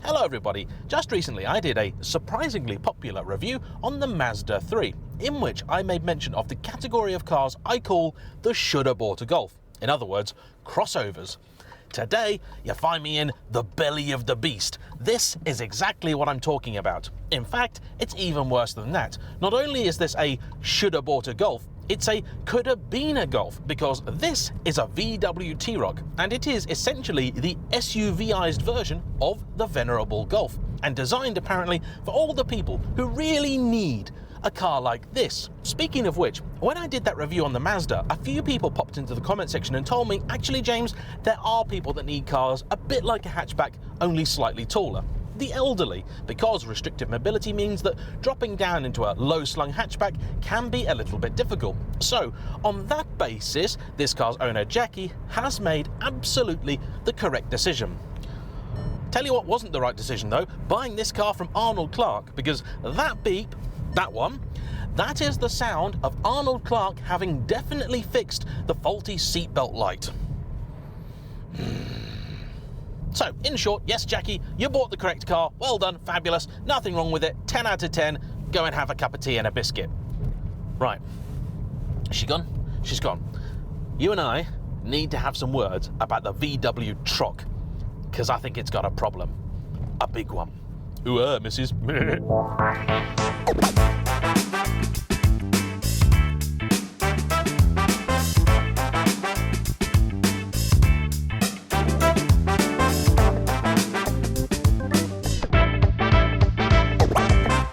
Hello everybody, just recently I did a surprisingly popular review on the Mazda 3, in which I made mention of the category of cars I call the shoulda bought a Golf. In other words, crossovers. Today, you find me in the belly of the beast. This is exactly what I'm talking about. In fact, it's even worse than that. Not only is this a shoulda bought a Golf, it's a coulda been a Golf, because this is a VW T-Roc, and it is essentially the SUV-ized version of the venerable Golf, and designed apparently for all the people who really need a car like this. Speaking of which, when I did that review on the Mazda, a few people popped into the comment section and told me, actually James, there are people that need cars a bit like a hatchback, only slightly taller. The elderly, because restrictive mobility means that dropping down into a low-slung hatchback can be a little bit difficult. So, on that basis, this car's owner Jackie has made absolutely the correct decision. Tell you what wasn't the right decision though, buying this car from Arnold Clark, because that beep, that one, that is the sound of Arnold Clark having definitely fixed the faulty seatbelt light. So, in short, yes, Jackie, you bought the correct car. Well done, fabulous, nothing wrong with it. 10 out of 10. Go and have a cup of tea and a biscuit. Right. Is she gone? She's gone. You and I need to have some words about the VW T-Roc, because I think it's got a problem. A big one. Ooh, Mrs.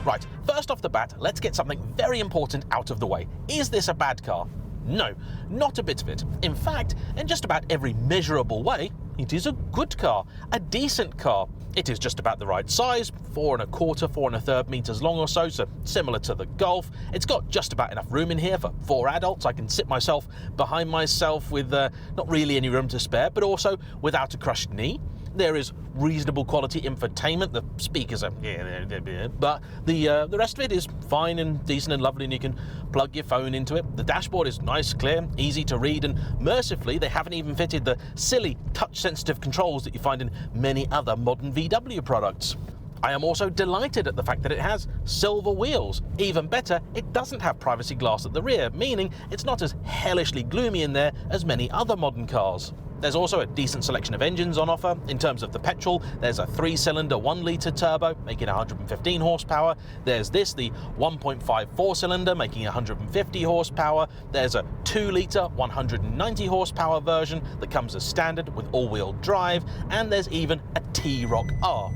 Right, first off the bat, let's get something very important out of the way. Is this a bad car? No, not a bit of it. In fact, in just about every measurable way, it is a good car, a decent car. It is just about the right size, 4 1/4, 4 1/3 meters long or so, so similar to the Golf. It's got just about enough room in here for 4 adults. I can sit myself behind myself with not really any room to spare, but also without a crushed knee. There is reasonable quality infotainment. The speakers are, but the rest of it is fine and decent and lovely, and you can plug your phone into it. The dashboard is nice, clear, easy to read, and mercifully they haven't even fitted the silly touch-sensitive controls that you find in many other modern VW products. I am also delighted at the fact that it has silver wheels. Even better, it doesn't have privacy glass at the rear, meaning it's not as hellishly gloomy in there as many other modern cars. There's also a decent selection of engines on offer. In terms of the petrol, there's a 3-cylinder 1-litre turbo, making 115 horsepower. There's the 1.5 4-cylinder, making 150 horsepower. There's a 2-litre 190 horsepower version that comes as standard with all-wheel drive. And there's even a T-Roc R.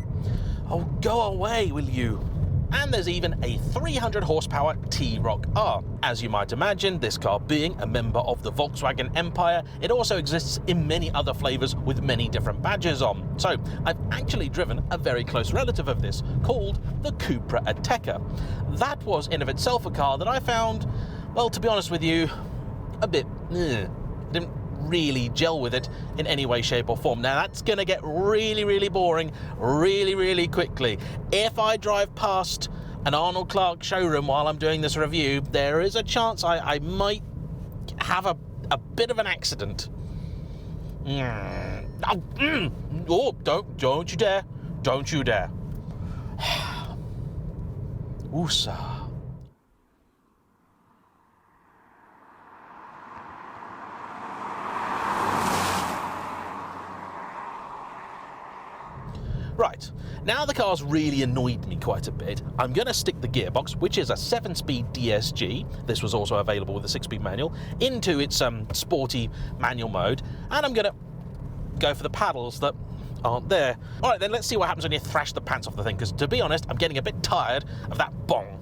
Oh, go away, will you? And there's even a 300 horsepower T-Roc R. As you might imagine, this car being a member of the Volkswagen empire, it also exists in many other flavours with many different badges on. So I've actually driven a very close relative of this, called the Cupra Ateca. That was in of itself a car that I found, well, to be honest with you, a bit, didn't really gel with it in any way, shape or form. Now that's gonna get really, really boring really quickly. If I drive past an Arnold Clark showroom while I'm doing this review, there is a chance I might have a bit of an accident. Oh, don't you dare. Don't you dare. Oosa. Right, now the car's really annoyed me quite a bit. I'm going to stick the gearbox, which is a 7-speed DSG, this was also available with a 6-speed manual, into its sporty manual mode, and I'm going to go for the paddles that aren't there. Alright then, let's see what happens when you thrash the pants off the thing, because to be honest, I'm getting a bit tired of that bong.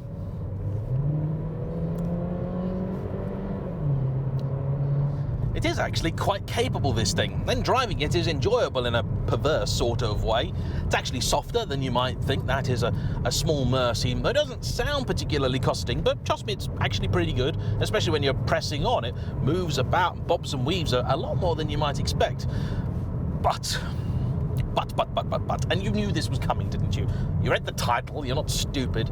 It is actually quite capable, this thing. Then driving it is enjoyable in a perverse sort of way. It's actually softer than you might think. That is a small mercy. It doesn't sound particularly costing, but trust me, it's actually pretty good, especially when you're pressing on. It moves about, bobs and weaves a lot more than you might expect. But, and you knew this was coming, didn't you? You read the title, you're not stupid.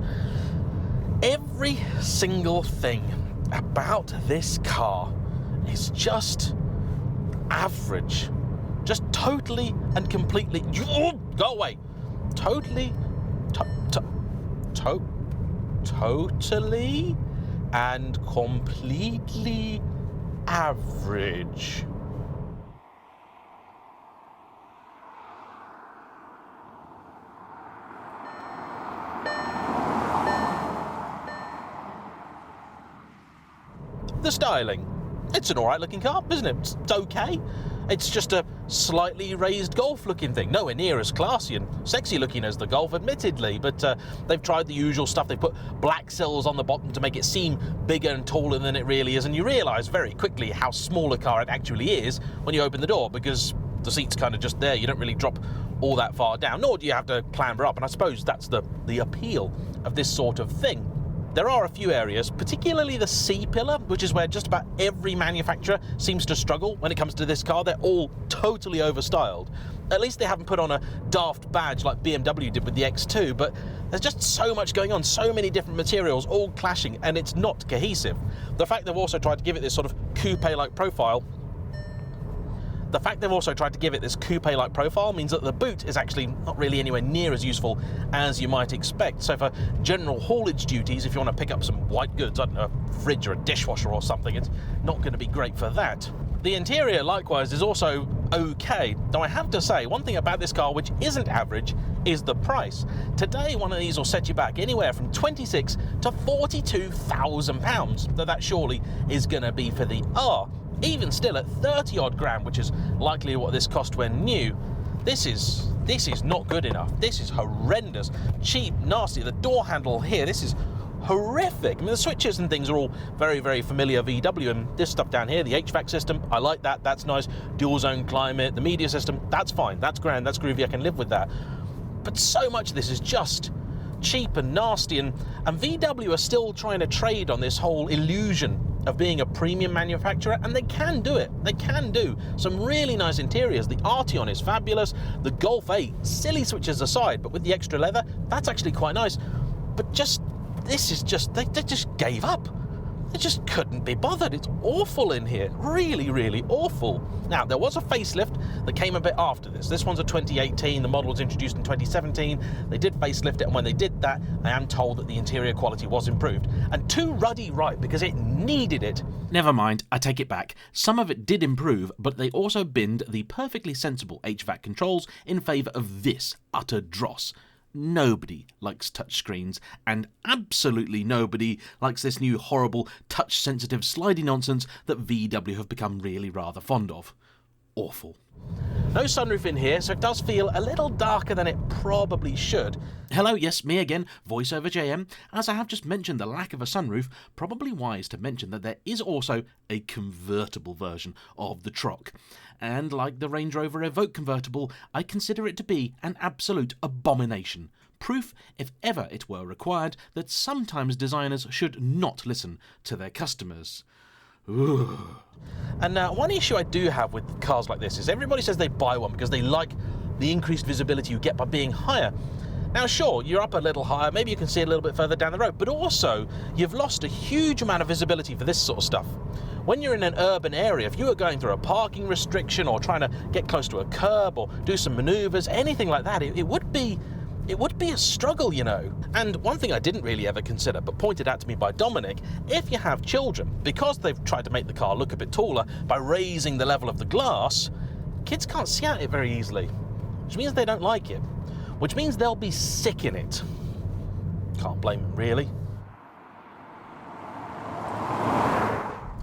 Every single thing about this car is just average. Just totally and completely... Oh, go away. totally and completely average. The styling. It's an alright looking car, isn't it? It's okay. It's just a slightly raised Golf looking thing. Nowhere near as classy and sexy looking as the Golf, admittedly, but they've tried the usual stuff. They've put black sills on the bottom to make it seem bigger and taller than it really is, and you realise very quickly how small a car it actually is when you open the door, because the seat's kind of just there. You don't really drop all that far down, nor do you have to clamber up, and I suppose that's the appeal of this sort of thing. There are a few areas, particularly the C-pillar, which is where just about every manufacturer seems to struggle when it comes to this car. They're all totally overstyled. At least they haven't put on a daft badge like BMW did with the X2, but there's just so much going on, so many different materials all clashing, and it's not cohesive. The fact they've also tried to give it this sort of coupe-like profile means that the boot is actually not really anywhere near as useful as you might expect. So for general haulage duties, if you want to pick up some white goods, I don't know, a fridge or a dishwasher or something, it's not going to be great for that. The interior, likewise, is also okay. Though I have to say, one thing about this car which isn't average is the price. Today, one of these will set you back anywhere from £26,000 to £42,000, though that surely is going to be for the R. Even still, at 30 odd grand, which is likely what this cost when new, this is not good enough. This is horrendous, cheap, nasty. The door handle here, this is horrific. I mean, the switches and things are all very, very familiar VW, and this stuff down here, the HVAC system, I like that, that's nice. Dual zone climate, the media system, that's fine, that's grand, that's groovy, I can live with that. But so much of this is just cheap and nasty, and VW are still trying to trade on this whole illusion of being a premium manufacturer, and they can do it. They can do some really nice interiors. The Arteon is fabulous. The Golf 8, silly switches aside, but with the extra leather, that's actually quite nice. But this is just, they just gave up. They just couldn't be bothered. It's awful in here. Really, really awful. Now, there was a facelift that came a bit after this. This one's a 2018. The model was introduced in 2017. They did facelift it, and when they did that, I am told that the interior quality was improved. And too ruddy right, because it needed it. Never mind, I take it back. Some of it did improve, but they also binned the perfectly sensible HVAC controls in favour of this utter dross. Nobody likes touchscreens, and absolutely nobody likes this new horrible touch-sensitive slidey nonsense that VW have become really rather fond of. Awful. No sunroof in here, so it does feel a little darker than it probably should. Hello, yes, me again, voiceover JM. As I have just mentioned the lack of a sunroof, probably wise to mention that there is also a convertible version of the T-Roc. And like the Range Rover Evoque convertible, I consider it to be an absolute abomination. Proof, if ever it were required, that sometimes designers should not listen to their customers. Ooh. And one issue I do have with cars like this is everybody says they buy one because they like the increased visibility you get by being higher. Now sure, you're up a little higher, maybe you can see a little bit further down the road, but also you've lost a huge amount of visibility for this sort of stuff. When you're in an urban area, if you were going through a parking restriction or trying to get close to a curb or do some manoeuvres, anything like that, it would be a struggle, you know. And one thing I didn't really ever consider, but pointed out to me by Dominic, if you have children, because they've tried to make the car look a bit taller by raising the level of the glass, kids can't see out it very easily, which means they don't like it, which means they'll be sick in it. Can't blame them, really.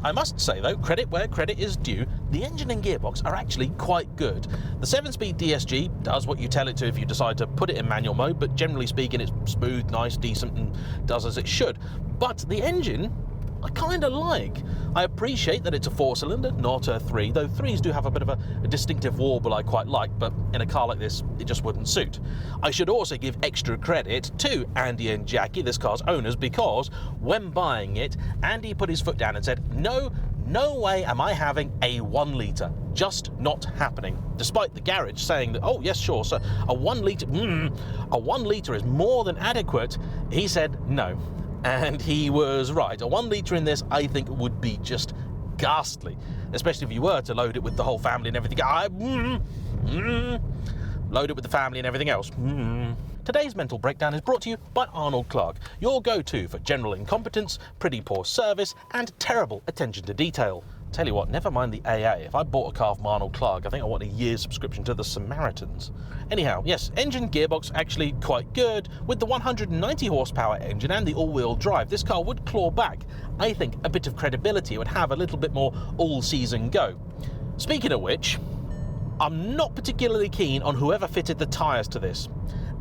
I must say though, credit where credit is due, the engine and gearbox are actually quite good. The 7-speed DSG does what you tell it to if you decide to put it in manual mode, but generally speaking it's smooth, nice, decent, and does as it should. But the engine, I kind of like. I appreciate that it's a 4-cylinder, not a 3, though 3s do have a bit of a distinctive warble I quite like, but in a car like this, it just wouldn't suit. I should also give extra credit to Andy and Jackie, this car's owners, because when buying it, Andy put his foot down and said, no way am I having a 1 litre. Just not happening. Despite the garage saying that, oh yes, sure, so a 1 litre is more than adequate, he said no. And he was right. A 1 litre in this, I think, would be just ghastly, especially if you were to load it with the whole family and everything. loaded with the family and everything else. Today's mental breakdown is brought to you by Arnold Clark, your go-to for general incompetence, pretty poor service, and terrible attention to detail. Tell you what, never mind the AA. If I bought a car from Arnold Clark, I think I want a year's subscription to the Samaritans. Anyhow, yes, engine gearbox actually quite good. With the 190 horsepower engine and the all-wheel drive, this car would claw back, I think, a bit of credibility. It would have a little bit more all-season go. Speaking of which, I'm not particularly keen on whoever fitted the tyres to this.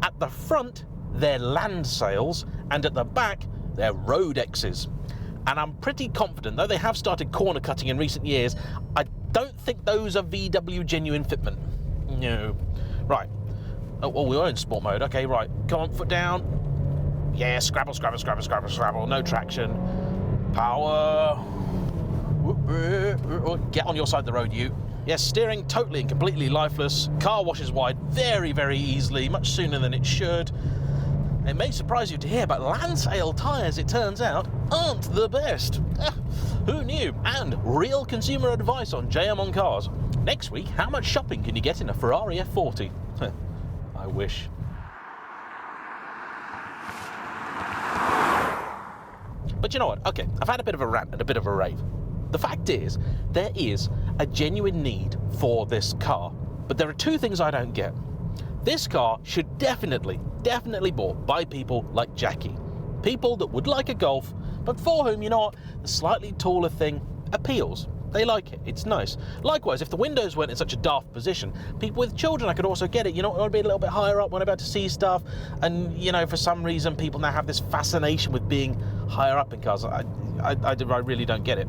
At the front, they're land sails, and at the back, they're road X's. And I'm pretty confident, though they have started corner cutting in recent years, I don't think those are VW genuine fitment. No. Right. Oh, we are in sport mode. Okay, right. Come on, foot down. Yeah, scrabble, scrabble, scrabble, scrabble, scrabble. No traction. Power. Get on your side of the road, you. Yes, steering totally and completely lifeless. Car washes wide very, very easily, much sooner than it should. It may surprise you to hear, but Landsail tyres, it turns out, aren't the best. Who knew? And real consumer advice on JAYEMM on cars. Next week, how much shopping can you get in a Ferrari F40? I wish. But you know what? Okay, I've had a bit of a rant and a bit of a rave. The fact is, there is a genuine need for this car, but there are two things I don't get. This car should definitely be bought by people like Jackie. People that would like a Golf, but for whom, you know what, the slightly taller thing appeals. They like it, it's nice. Likewise, if the windows weren't in such a daft position, people with children, I could also get it. You know, want to be a little bit higher up, want to be able to see stuff, and, you know, for some reason, people now have this fascination with being higher up in cars. I really don't get it.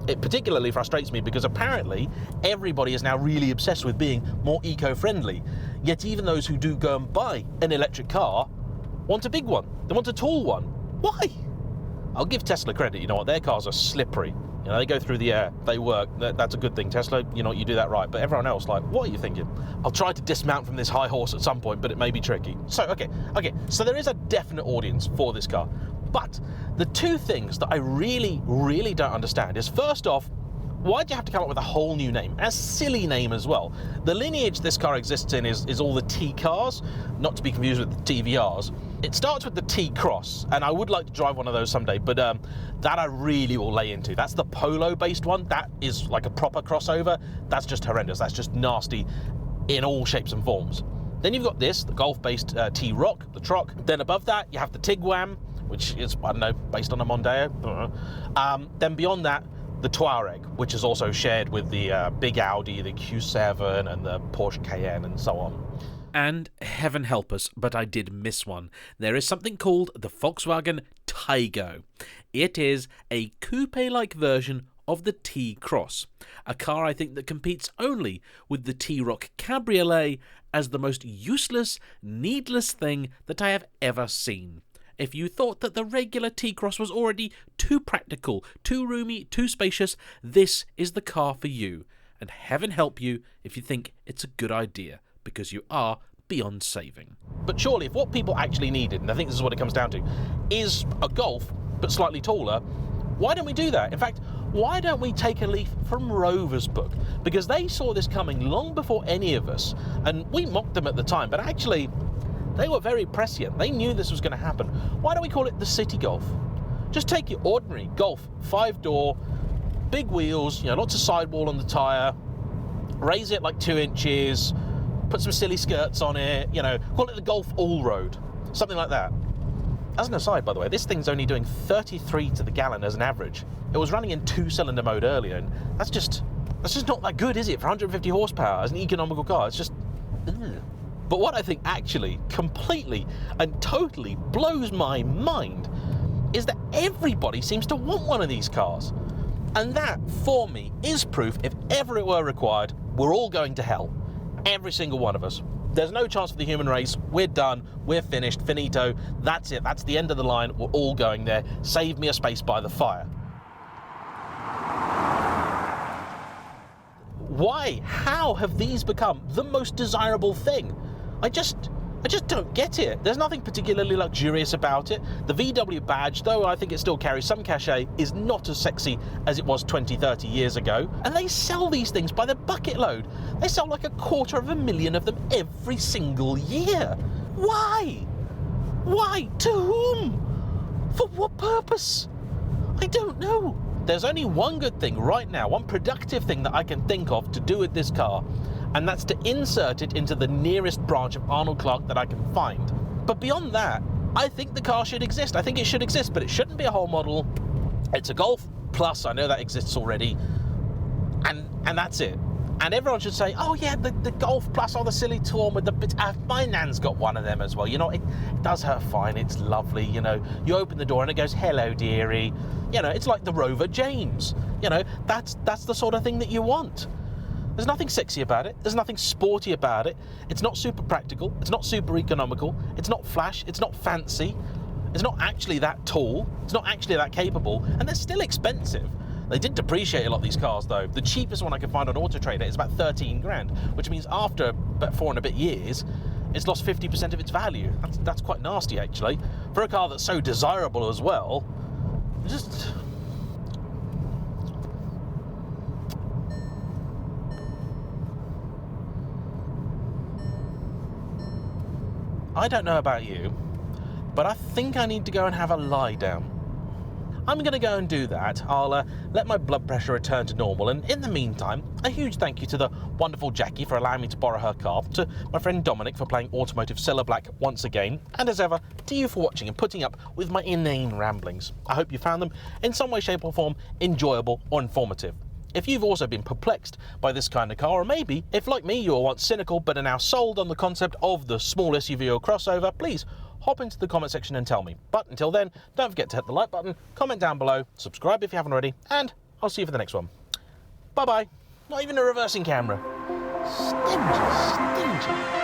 It particularly frustrates me because apparently everybody is now really obsessed with being more eco-friendly. Yet even those who do go and buy an electric car want a big one. They want a tall one. Why? I'll give Tesla credit. You know what? Their cars are slippery. You know, they go through the air. They work. That's a good thing. Tesla, you know, you do that right. But everyone else, like, what are you thinking? I'll try to dismount from this high horse at some point, but it may be tricky. So, okay. So there is a definite audience for this car. But the two things that I really don't understand is, first off, why'd you have to come up with a whole new name? A silly name as well. The lineage this car exists in is all the T cars, not to be confused with the TVRs. It starts with the T-Cross, and I would like to drive one of those someday, but that I really will lay into. That's the Polo-based one. That is like a proper crossover. That's just horrendous. That's just nasty in all shapes and forms. Then you've got this, the Golf-based T-Roc, the Troc. Then above that, you have the Tiguan, which is, I don't know, based on a Mondeo. Then beyond that, the Touareg, which is also shared with the big Audi, the Q7, and the Porsche Cayenne, and so on. And heaven help us, but I did miss one. There is something called the Volkswagen Taygo. It is a coupe-like version of the T-Cross, a car I think that competes only with the T-Roc Cabriolet as the most useless, needless thing that I have ever seen. If you thought that the regular T-Cross was already too practical, too roomy, too spacious, this is the car for you. And heaven help you if you think it's a good idea, because you are beyond saving. But surely if what people actually needed, and I think this is what it comes down to, is a Golf, but slightly taller, why don't we do that? In fact, why don't we take a leaf from Rover's book? Because they saw this coming long before any of us, and we mocked them at the time, but actually, they were very prescient. They knew this was going to happen. Why don't we call it the City Golf? Just take your ordinary Golf, 5-door, big wheels, you know, lots of sidewall on the tyre, raise it like 2 inches, put some silly skirts on it, you know, call it the Golf All-Road, something like that. As an aside, by the way, this thing's only doing 33 to the gallon as an average. It was running in 2-cylinder mode earlier, and that's just not that good, is it, for 150 horsepower as an economical car? It's just, ugh. But what I think actually completely and totally blows my mind is that everybody seems to want one of these cars. And that, for me, is proof, if ever it were required, we're all going to hell. Every single one of us. There's no chance for the human race. We're done. We're finished. Finito. That's it. That's the end of the line. We're all going there. Save me a space by the fire. Why? How have these become the most desirable thing? I I just don't get it. There's nothing particularly luxurious about it. The VW badge, though I think it still carries some cachet, is not as sexy as it was 20, 30 years ago. And they sell these things by the bucket load. They sell like 250,000 of them every single year. Why? Why? To whom? For what purpose? I don't know. There's only one good thing right now, one productive thing that I can think of to do with this car, and that's to insert it into the nearest branch of Arnold Clark that I can find. But beyond that, I think the car should exist. I think it should exist, but it shouldn't be a whole model. It's a Golf Plus, I know that exists already, and that's it. And everyone should say, oh yeah, the Golf Plus, or the silly Torn with the bits. My nan's got one of them as well. You know, it does her fine, it's lovely, you know. You open the door and it goes, hello dearie. You know, it's like the Rover James. You know, that's the sort of thing that you want. There's nothing sexy about it. There's nothing sporty about it. It's not super practical. It's not super economical. It's not flash. It's not fancy. It's not actually that tall. It's not actually that capable. And they're still expensive. They did depreciate a lot of these cars though. The cheapest one I could find on Auto Trader is about 13 grand, which means after about 4 and a bit years, it's lost 50% of its value. That's quite nasty actually. For a car that's so desirable as well, just... I don't know about you, but I think I need to go and have a lie down. I'm going to go and do that. I'll let my blood pressure return to normal, and in the meantime, a huge thank you to the wonderful Jackie for allowing me to borrow her car, to my friend Dominic for playing Automotive Cellar Black once again, and as ever, to you for watching and putting up with my inane ramblings. I hope you found them in some way, shape or form enjoyable or informative. If you've also been perplexed by this kind of car, or maybe if like me you were once cynical but are now sold on the concept of the small SUV or crossover, please hop into the comment section and tell me. But until then, don't forget to hit the like button, comment down below, subscribe if you haven't already, and I'll see you for the next one. Bye bye. Not even a reversing camera. Stingy, stingy.